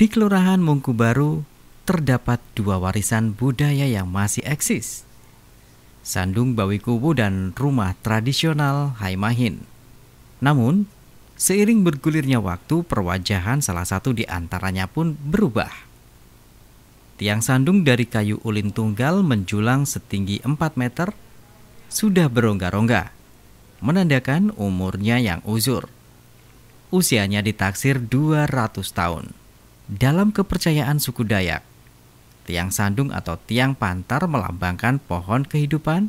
Di Kelurahan Mungkubaru terdapat dua warisan budaya yang masih eksis. Sandung Bawikuwu dan rumah tradisional Haimahin. Namun, seiring bergulirnya waktu, perwajahan salah satu di antaranya pun berubah. Tiang sandung dari kayu ulin tunggal menjulang setinggi 4 meter sudah berongga-rongga, menandakan umurnya yang uzur. Usianya ditaksir 200 tahun. Dalam kepercayaan suku Dayak, tiang sandung atau tiang pantar melambangkan pohon kehidupan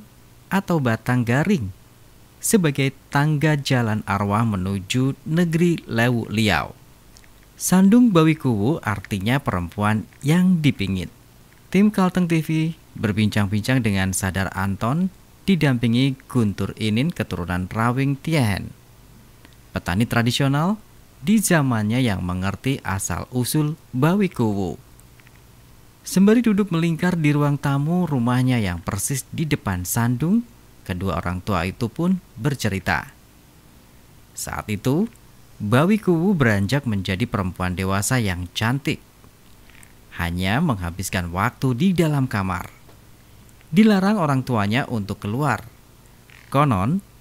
atau batang garing sebagai tangga jalan arwah menuju negeri Lewu Liau. Sandung Bawikuwu artinya perempuan yang dipingit. Tim Kalteng TV berbincang-bincang dengan Sadar Anton didampingi Guntur Inin keturunan Rawing Tiehen, petani tradisional di zamannya yang mengerti asal-usul Bawikuwu. Sembari duduk melingkar di ruang tamu rumahnya yang persis di depan sandung, kedua orang tua itu pun bercerita. Saat itu, Bawikuwu beranjak menjadi perempuan dewasa yang cantik. Hanya menghabiskan waktu di dalam kamar. Dilarang orang tuanya untuk keluar. Konon,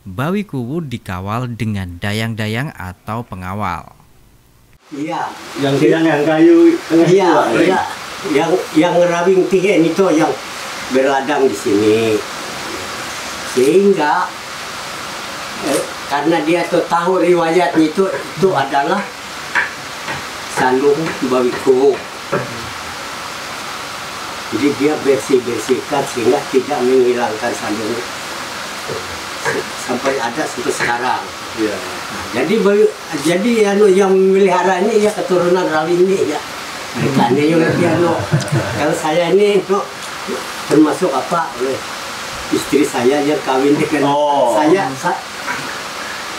Bawikuwu dikawal dengan dayang-dayang atau pengawal. Iya, yang kayu tengah iya, itu, iya. Yang Rawing Tihen itu yang berladang di sini. Sehingga karena dia tuh tahu riwayatnya itu adalah Sandung Bawikuwu. Jadi dia bersih-bersihkan sehingga tidak menghilangkan sandungnya. Sampai ada sampai sekarang. Ya. Nah, jadi yang memeliharanya ya keturunan Rawing ini ya. Mereka ini juga kalau saya ini termasuk oleh istri saya yang kawin dengan saya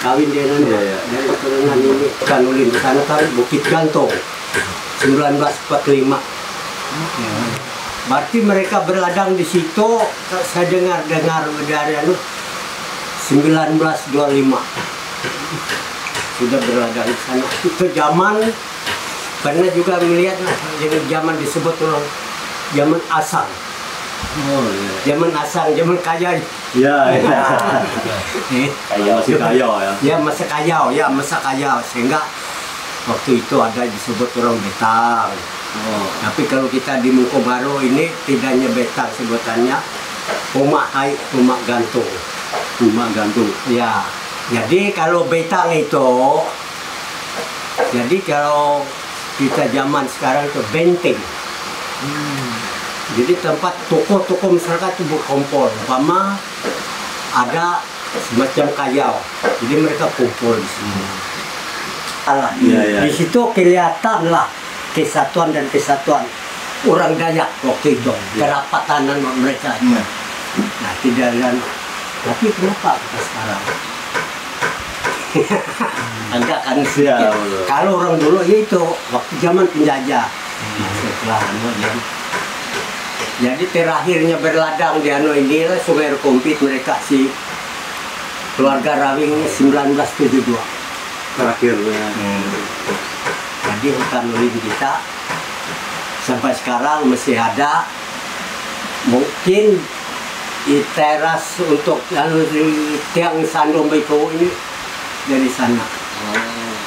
kawin dengan dari keturunan ini. Kan ulin di sana kan Bukit Gantong 1945. Berarti mereka berladang di situ. Saya dengar dari 1925 sudah berada di sana. Itu zaman karena juga melihat zaman disebut orang zaman asang. Zaman asang, zaman kaya. Masih kayau ya. Ya masa kayau sehingga waktu itu ada disebut orang betang. Tapi kalau kita di Mungkubaru ini tidak hanya betang sebutannya, rumah gantung. Rumah gantung. Ya, jadi kalau betang itu, jadi kalau kita zaman sekarang itu benteng. Jadi tempat toko-toko masyarakat itu berkumpul. Umpama ada semacam kayau, jadi mereka kumpul di sini. Di situ kelihatan lah kesatuan orang Dayak waktu itu, kerapatanan mereka. Nah, tidak ada. Tapi kenapa kita sekarang? Agak kan sedikit. Kalau orang dulu ya itu waktu zaman penjajah. Setelah jadi terakhirnya berladang di ini Sungai Kompit mereka si keluarga Rawing 1972. Terakhirnya. Jadi hutan ulin kita sampai sekarang masih ada. Mungkin teras untuk tiang sandung Bawikuwu ini dari sana.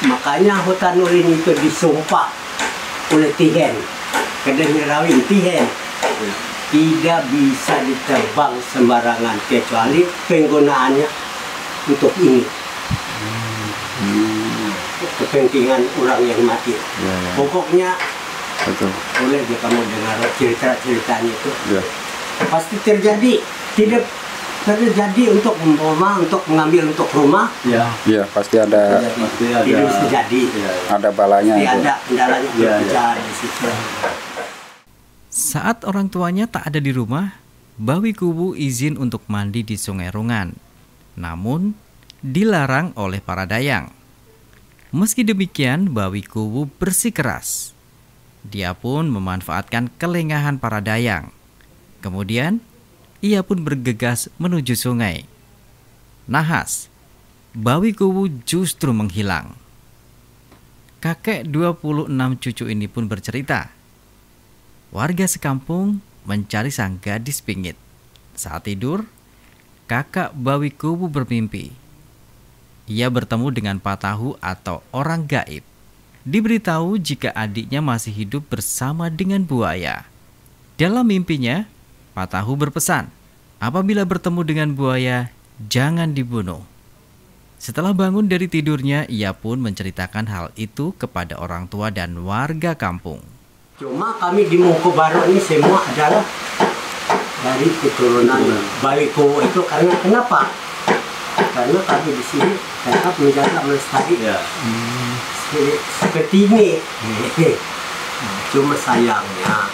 Makanya hutan ulin itu disumpah oleh Tihen, Kedai Rawing Tihen. Tidak bisa ditebang sembarangan kecuali penggunaannya untuk ini. Kepentingan orang yang mati. Pokoknya boleh dia kamu dengar cerita-ceritanya itu. Pasti terjadi. Tidak terjadi untuk mengambil untuk rumah. Iya, pasti ada. Tidak bisa jadi. Ada balanya. Pasti ada kendalanya di situ. Saat orang tuanya tak ada di rumah, Bawikuwu izin untuk mandi di Sungai Rungan. Namun, dilarang oleh para dayang. Meski demikian, Bawikuwu bersikeras. Dia pun memanfaatkan kelengahan para dayang. Kemudian, ia pun bergegas menuju sungai. Nahas, Bawikuwu justru menghilang. Kakek 26 cucu ini pun bercerita, warga sekampung mencari sang gadis pingit. Saat tidur, kakak Bawi Kuwu bermimpi. Ia bertemu dengan Patahu atau orang gaib. Diberitahu jika adiknya masih hidup bersama dengan buaya. Dalam mimpinya, Patahu berpesan, apabila bertemu dengan buaya, jangan dibunuh. Setelah bangun dari tidurnya, ia pun menceritakan hal itu kepada orang tua dan warga kampung. Cuma kami di Mangkubaru ini semua adalah dari keturunan Bawi Kuwu itu. Karena kenapa? Karena kami di sini tetap menjaga melestari seperti ini. Cuma sayangnya,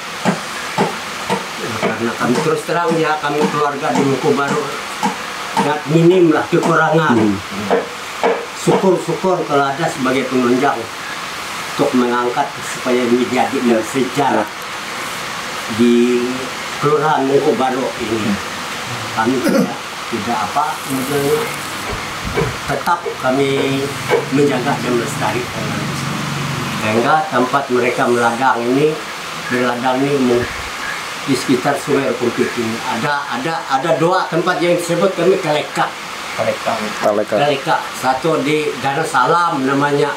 karena kami terus terang ya, kami keluarga di Mangkubaru minim lah kekurangan. Syukur-syukur kalau ada sebagai penunjang untuk mengangkat supaya menjadi sejarah di Kelurahan Mangkubaru ini. Kami tidak apa modelnya, tetap kami menjaga dan melestarikan sehingga tempat mereka meladang ini di sekitar Sungai Kumpit ini ada dua tempat yang disebut kami Kaleka. Satu di Danau Salam namanya.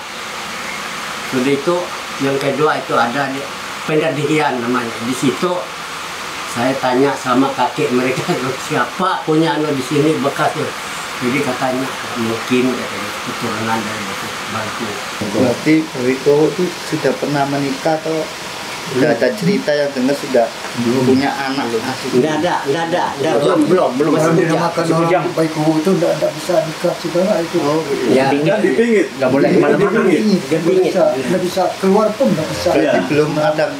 Sudah itu yang kedua itu ada di Pendadihian namanya. Di situ saya tanya sama kakek mereka, siapa punya di sini bekasnya. Jadi katanya mungkin keturunan dari Batu. Berarti Bawi Kuwu itu sudah pernah menikah atau sudah ada cerita yang dengar sudah punya anak? Enggak ada, belum Kalau masih dinamakan orang Bawi Kuwu itu tidak bisa nikah juga itu. ya. Kan dipingit. Nggak boleh kemana-mana. Nggak bisa keluar pun nggak bisa. Iya. Jadi belum ada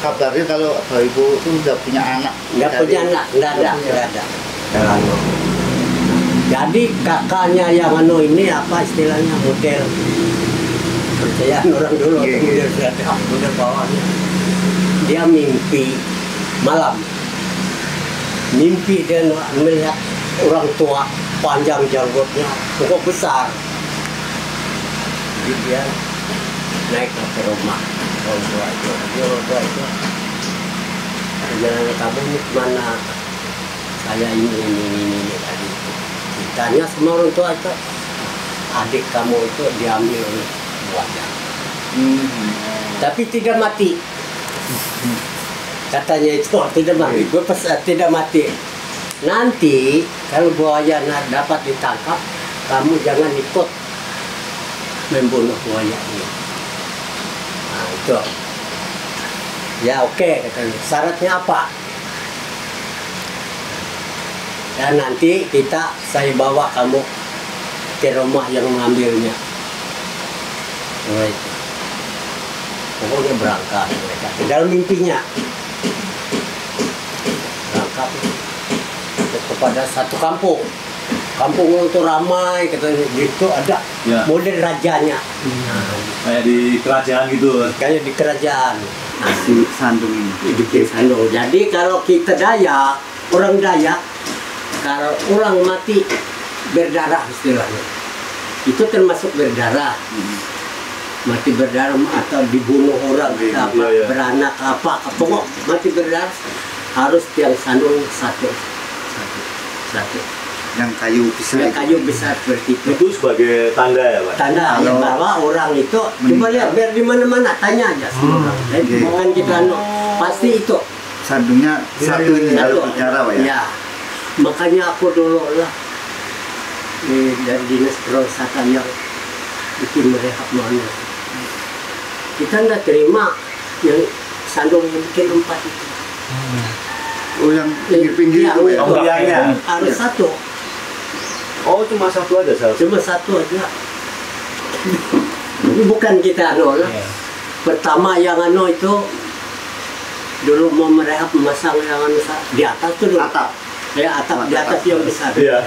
kabarnya kalau Bawi Kuwu itu sudah punya anak. Nggak punya anak, nggak ada. Jadi kakaknya yang ini apa istilahnya, model percayaan orang dulu, model bawahnya. Dia mimpi malam, dia melihat orang tua panjang janggutnya, cukup besar. Jadi dia naik ke rumah orang tua itu, jalan kamu ini kemana? Saya ini tadi. Ditanya sama orang tua itu, adik kamu itu diambil oleh buaya. Tapi tidak mati. Katanya itu tidak mati. Nanti kalau buaya dapat ditangkap, kamu jangan ikut membunuh buaya ini. Nah itu. Ya oke, katanya. Syaratnya apa? Dan nanti saya bawa kamu ke rumah yang mengambilnya. Right. Pokoknya berangkat mereka ke dalam mimpinya. Berangkat kepada satu kampung. Kampung itu ramai, katanya gitu ada model rajanya. Kayak di kerajaan gitu. Kayak di kerajaan. Di Sandung ini. Di Sandung. Jadi kalau kita Dayak, orang Dayak, kalau orang mati berdarah istilahnya, itu termasuk berdarah. Mati berdarah atau dibunuh orang, beranak apa, pokok mati berdarah harus tiang sandung satu. Yang kayu besar. Yang kayu besar seperti itu. Itu sebagai tanda ya Pak? Tanda bahwa orang itu, coba lihat biar di mana-mana tanya aja semua orang. Bukan kita pasti itu. Sandungnya satu ini kalau bicara Pak ya. Ya. Makanya aku dulu lah dari dinas perwisata yang bikin merehab mana. Kita nggak terima yang sandung yang bikin 4 itu. Oh yang pinggir-pinggir itu ya? Harus satu. Oh cuma satu aja Sal? Cuma satu aja. Ini bukan kita lah. Pertama yang itu dulu mau merehab memasang yang di atas tuh dulu. Atap di atas yang besar. Iya.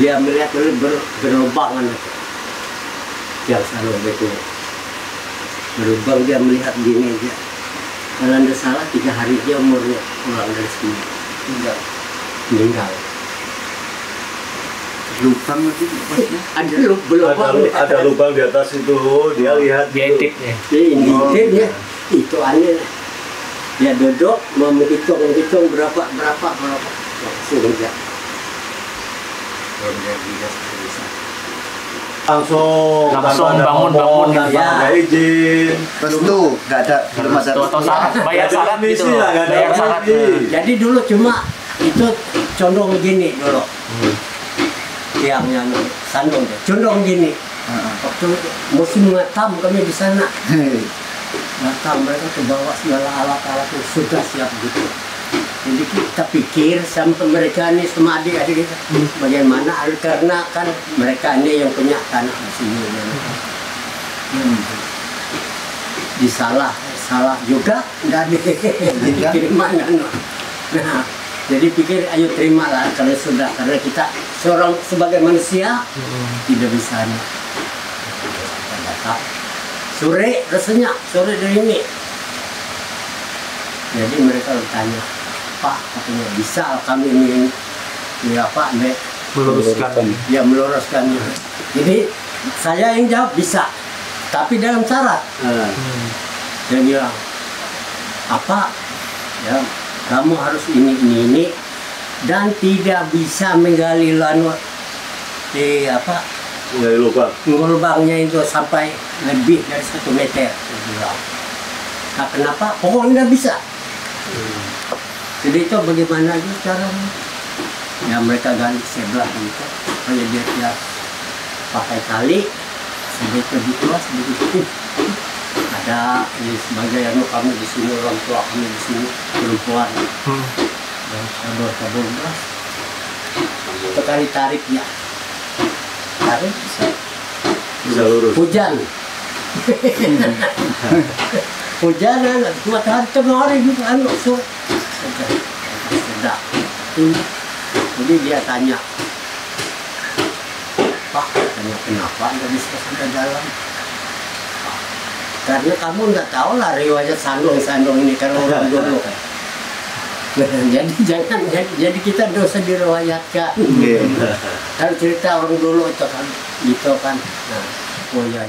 Dia melihat dulu berlubang yang selalu itu berlubang, dia melihat gini dia. Kalau anda salah 3 hari dia umurnya pulang dari sini meninggal. lubang itu maksudnya. Ada lubang. Ada lubang di atas itu, dia lihat Dia itu. intip ya. Ini dia itu aneh. Dia duduk mau menghitung berapa. Sehingga Langsung Langsung tanpa ada bangun, ngomong, tanpa ya. ada izin. Restu nggak ada belum ada Atau restu. syarat, bayar Nggak ada syarat permisi gitu. lah, nggak ada Bayar syarat. permisi. jadi dulu cuma itu condong gini dulu. Tiangnya sandung deh. Condong gini. Waktu musim ngatam kami di sana. Ngatam mereka tuh bawa segala alat-alat yang sudah siap gitu. Jadi kita pikir sama mereka ini sama adik-adik kita bagaimana karena kan mereka ini yang punya tanah di sini. Disalah juga nggak dikirim mana. Nah, jadi pikir ayo terimalah kalau sudah karena kita seorang sebagai manusia tidak bisa. Kita datang sore rasanya sore dari ini. Jadi mereka bertanya, Pak, katanya bisa kami ini ya Pak, Meluruskan. ya meluruskan. Jadi saya yang jawab bisa, tapi dalam syarat. Dia bilang apa? Ya kamu harus ini dan tidak bisa menggali di apa? Nggak lubang. Lubangnya itu sampai lebih dari 1 meter. Dia bilang. Nah, kenapa? Pokoknya nggak bisa. Jadi itu bagaimana aja caranya? Ya mereka gali sebelah gitu, supaya dia pakai tali sebegitu sebegitu. Ada ini sebagai kami di sini, orang tua kami di sini, perempuan dan kabur beras. Sekali tarik ya, tarik Bisa lurus. hujan. Hujanan, matahari kemarin gitu sudah. Jadi dia tanya, Pak, tanya kenapa nggak bisa sampai dalam? Karena kamu nggak tahu lah riwayat sandung ini karena orang dulu kan. Jadi kita dosa diriwayatkan. Kalau cerita orang dulu itu kan, gitu kan. Nah, oh ya.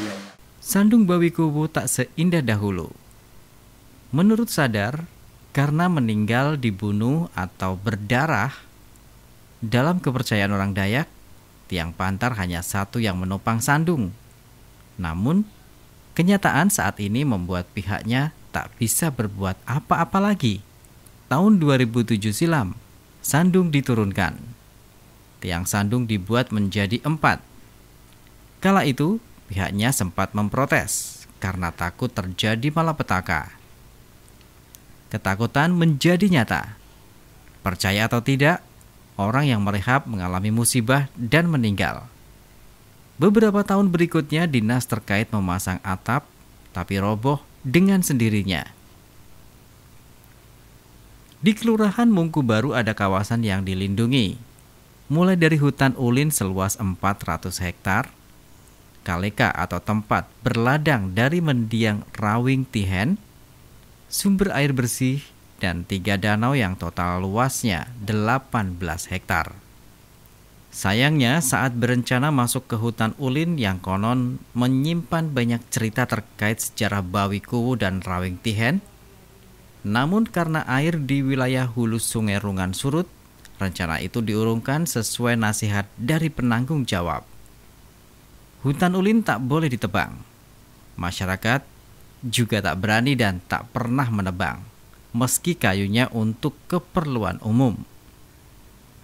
Sandung Bawikuwu tak seindah dahulu. Menurut Sadar, karena meninggal dibunuh atau berdarah, dalam kepercayaan orang Dayak, tiang pantar hanya satu yang menopang Sandung. Namun, kenyataan saat ini membuat pihaknya tak bisa berbuat apa-apa lagi. Tahun 2007 silam, Sandung diturunkan. Tiang Sandung dibuat menjadi 4. Kala itu, pihaknya sempat memprotes karena takut terjadi malapetaka. Ketakutan menjadi nyata. Percaya atau tidak, orang yang merehab mengalami musibah dan meninggal. Beberapa tahun berikutnya dinas terkait memasang atap, tapi roboh dengan sendirinya. Di Kelurahan Mungku Baru ada kawasan yang dilindungi, mulai dari hutan ulin seluas 400 hektar, kaleka atau tempat berladang dari mendiang Rawing Tihen, sumber air bersih, dan 3 danau yang total luasnya 18 hektar. Sayangnya saat berencana masuk ke hutan ulin yang konon menyimpan banyak cerita terkait sejarah Bawikuwu dan Rawing Tihen, namun karena air di wilayah hulu Sungai Rungan surut, rencana itu diurungkan sesuai nasihat dari penanggung jawab. Hutan ulin tak boleh ditebang. Masyarakat juga tak berani dan tak pernah menebang, meski kayunya untuk keperluan umum.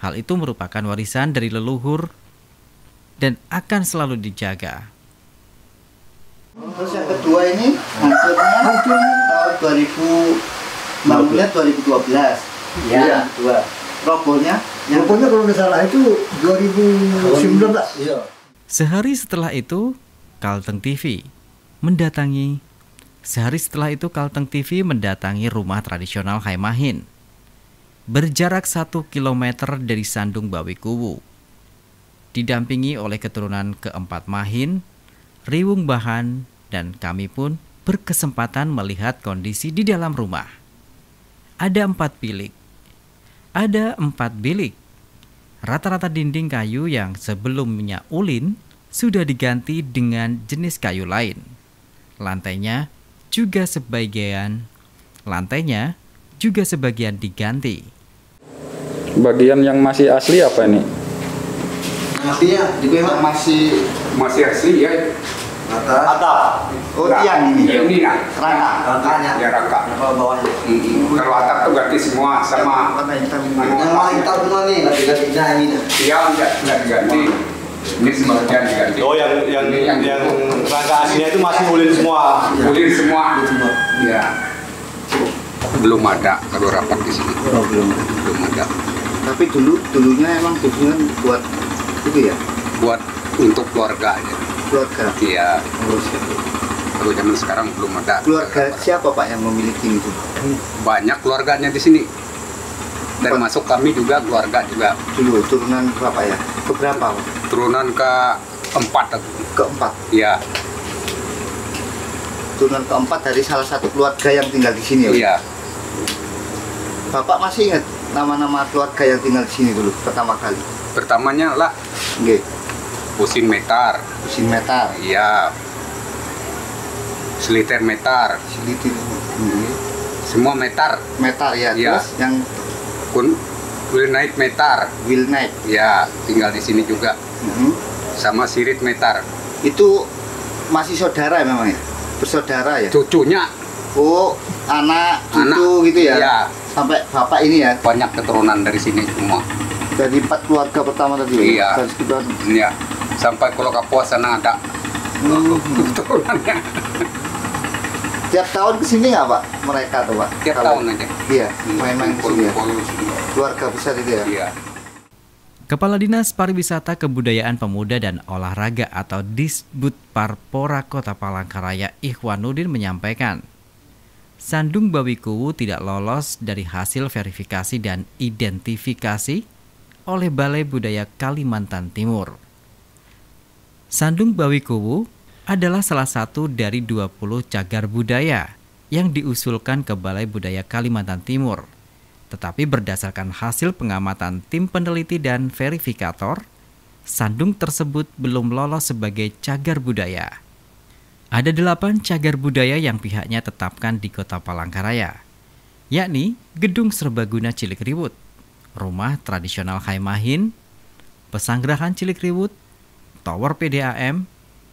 Hal itu merupakan warisan dari leluhur dan akan selalu dijaga. Terus yang kedua ini hancurnya tahun 2000, bangunnya 2012. Ya. Kedua. Robohnya Kalau nggak salah itu 2019. Iya. Sehari setelah itu, Kalteng TV mendatangi rumah tradisional Haimahin. Berjarak 1 kilometer dari Sandung Bawikuwu. Didampingi oleh keturunan keempat Mahin, Riwung Bahan, dan kami pun berkesempatan melihat kondisi di dalam rumah. Ada 4 bilik. Rata-rata dinding kayu yang sebelumnya ulin sudah diganti dengan jenis kayu lain. Lantainya juga sebagian diganti. Bagian yang masih asli apa ini? Artinya masih asli ya. Atap. Oh, tiang ini. Ini nah, Rangkanya. ya rangka. Bawahnya. Kalau atap tuh ganti semua sama. Yang paling tahu semua nih, ganti ini. Iya, enggak diganti. Ini sebagian diganti. Oh, yang rangka aslinya itu masih ulin semua. Ulin semua. Iya. Belum ada kalau rapat di sini. Oh, belum ada. Tapi dulunya emang tujuan buat itu ya, Buat untuk keluarga aja. keluarga. Iya. Oh, siapa? Kalau zaman sekarang belum ada. Keluarga siapa Pak yang memiliki itu? Banyak keluarganya di sini. Termasuk kami juga keluarga juga. Dulu turunan berapa ya? Keberapa Pak? Turunan keempat. Keempat. Iya. Turunan keempat dari salah satu keluarga yang tinggal di sini ya? Iya. Bapak masih ingat nama-nama keluarga yang tinggal di sini dulu pertama kali? Pertamanya lah Nggih. Pusin Metar. Mesin metal, Iya. Seliter Metar. silitin, Semua Metar. metal ya. Iya. Terus yang Pun Wilnaid Metar. wheel night. Ya, tinggal di sini juga. Sama Sirit Metar. Itu masih saudara memang ya? Bersaudara ya? Cucunya Oh, anak, cucu gitu ya? Iya. Sampai bapak ini ya? Banyak keturunan dari sini semua. Dari 4 keluarga pertama tadi ya? Iya. Dari sekitar. Ya. Sampai Pulau Kapuas sana ada keturunannya. Tiap tahun kesini nggak Pak? Mereka tuh Pak? Tiap tahun aja. Iya, main-main kesini ya? Kumpul semua. Keluarga besar itu ya? Iya. Kepala Dinas Pariwisata Kebudayaan Pemuda dan Olahraga atau Disbud Parpora Kota Palangkaraya Ikhwanuddin menyampaikan, Sandung Bawikuwu tidak lolos dari hasil verifikasi dan identifikasi oleh Balai Budaya Kalimantan Timur. Sandung Bawikuwu adalah salah satu dari 20 cagar budaya yang diusulkan ke Balai Budaya Kalimantan Timur. Tetapi berdasarkan hasil pengamatan tim peneliti dan verifikator, sandung tersebut belum lolos sebagai cagar budaya. Ada 8 cagar budaya yang pihaknya tetapkan di Kota Palangkaraya, yakni Gedung Serbaguna Cilikriwut, Rumah Tradisional Haimahin, Pesanggrahan Cilikriwut, Tower PDAM,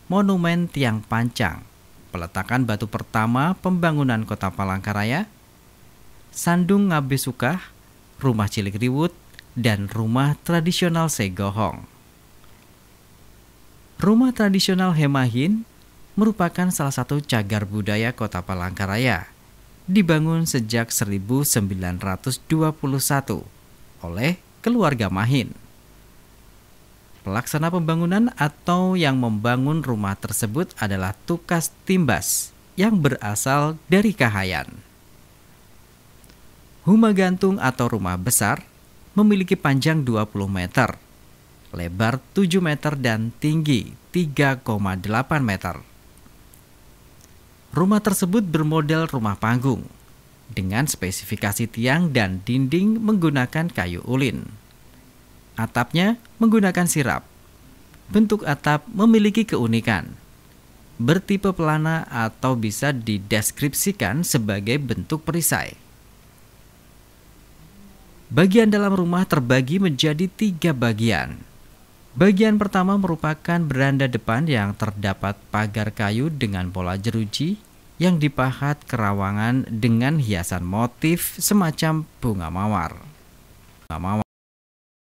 Monumen Tiang Pancang, peletakan batu pertama pembangunan Kota Palangkaraya, Sandung Ngabesukah, Rumah Cilikriwut, dan Rumah Tradisional Segohong. Rumah Tradisional Hemahin merupakan salah satu cagar budaya Kota Palangkaraya, dibangun sejak 1921 oleh keluarga Mahin. Pelaksana pembangunan atau yang membangun rumah tersebut adalah Tukas Timbas yang berasal dari Kahayan. Huma gantung atau rumah besar memiliki panjang 20 meter, lebar 7 meter dan tinggi 3,8 meter. Rumah tersebut bermodel rumah panggung dengan spesifikasi tiang dan dinding menggunakan kayu ulin. Atapnya menggunakan sirap. Bentuk atap memiliki keunikan, bertipe pelana atau bisa dideskripsikan sebagai bentuk perisai. Bagian dalam rumah terbagi menjadi 3 bagian. Bagian pertama merupakan beranda depan yang terdapat pagar kayu dengan pola jeruji yang dipahat kerawangan dengan hiasan motif semacam bunga mawar.